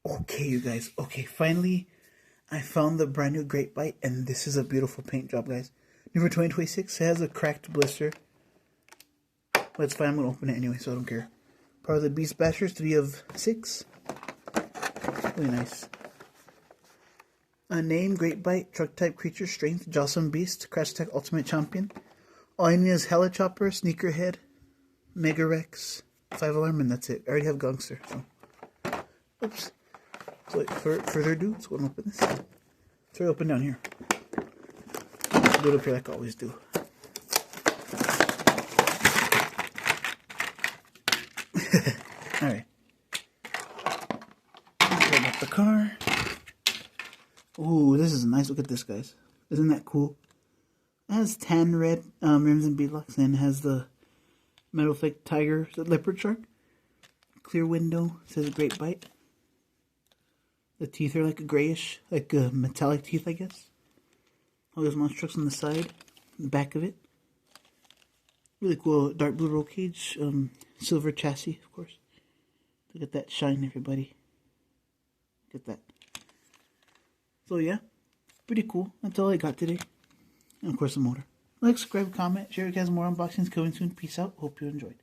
Okay, you guys. Okay, finally, I found the brand new greatbite, and this is a beautiful paint job, guys. New for 2026. It has a cracked blister. But it's fine. I'm going to open it anyway, so I don't care. Part of the Beast Bashers, 3 of 6. Really nice. A name, Greatbite, Truck Type Creature, Strength, Jawsome Beast, Crash Attack Ultimate Champion. All I need is Helichopper, Sneakerhead, Mega Rex, 5 Alarm, and that's it. I already have Gangster, so. Oops. So for further ado, let's go and open this. Let's open down here. Let's do it up here like I always do. Alright. Open up the car. Ooh, this is nice. Look at this, guys. Isn't that cool? It has tan red rims and beadlocks, and it has the metal fake tiger, the leopard shark. Clear window. It says greatbite. The teeth are like a grayish, like metallic teeth, I guess. Oh, there's monster trucks on the side, the back of it. Really cool dark blue roll cage, silver chassis, of course. Look at that shine, everybody. Look at that. So yeah, pretty cool. That's all I got today. And of course the motor. Like, subscribe, comment, share. You guys more unboxings coming soon. Peace out. Hope you enjoyed.